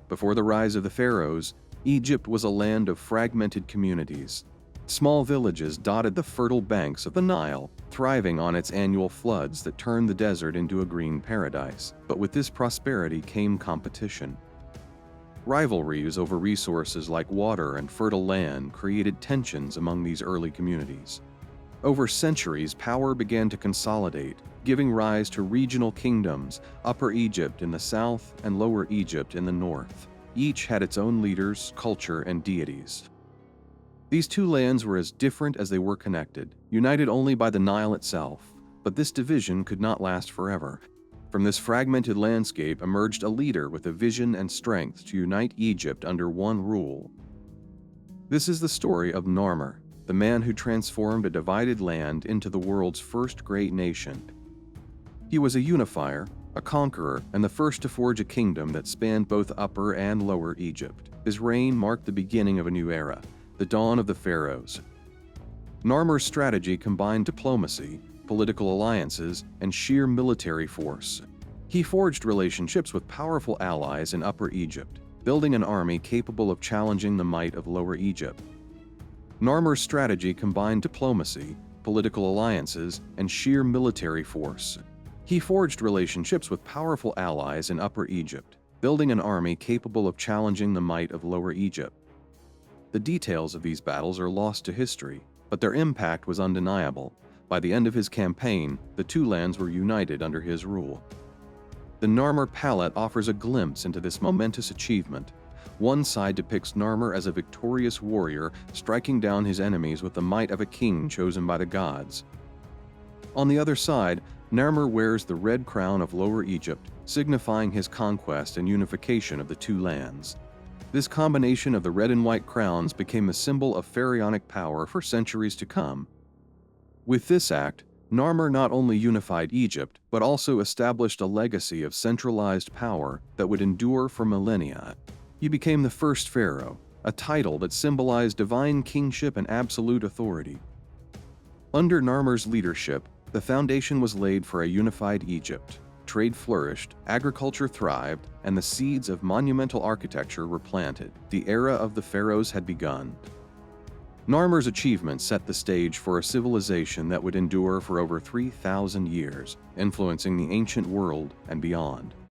Before the rise of the pharaohs, Egypt was a land of fragmented communities. Small villages dotted the fertile banks of the Nile, thriving on its annual floods that turned the desert into a green paradise. But with this prosperity came competition. Rivalries over resources like water and fertile land created tensions among these early communities. Over centuries, power began to consolidate, giving rise to regional kingdoms, Upper Egypt in the south and Lower Egypt in the north. Each had its own leaders, culture, and deities. These two lands were as different as they were connected, united only by the Nile itself. But this division could not last forever. From this fragmented landscape emerged a leader with a vision and strength to unite Egypt under one rule. This is the story of Narmer, the man who transformed a divided land into the world's first great nation. He was a unifier, a conqueror, and the first to forge a kingdom that spanned both Upper and Lower Egypt. His reign marked the beginning of a new era, the dawn of the pharaohs. Narmer's strategy combined diplomacy, political alliances, and sheer military force. He forged relationships with powerful allies in Upper Egypt, building an army capable of challenging the might of Lower Egypt. Narmer's strategy combined diplomacy, political alliances, and sheer military force. He forged relationships with powerful allies in Upper Egypt, building an army capable of challenging the might of Lower Egypt. The details of these battles are lost to history, but their impact was undeniable. By the end of his campaign, the two lands were united under his rule. The Narmer Palette offers a glimpse into this momentous achievement. One side depicts Narmer as a victorious warrior striking down his enemies with the might of a king chosen by the gods. On the other side, Narmer wears the red crown of Lower Egypt, signifying his conquest and unification of the two lands. This combination of the red and white crowns became a symbol of pharaonic power for centuries to come. With this act, Narmer not only unified Egypt, but also established a legacy of centralized power that would endure for millennia. He became the first pharaoh, a title that symbolized divine kingship and absolute authority. Under Narmer's leadership, the foundation was laid for a unified Egypt. Trade flourished, agriculture thrived, and the seeds of monumental architecture were planted. The era of the pharaohs had begun. Narmer's achievements set the stage for a civilization that would endure for over 3,000 years, influencing the ancient world and beyond.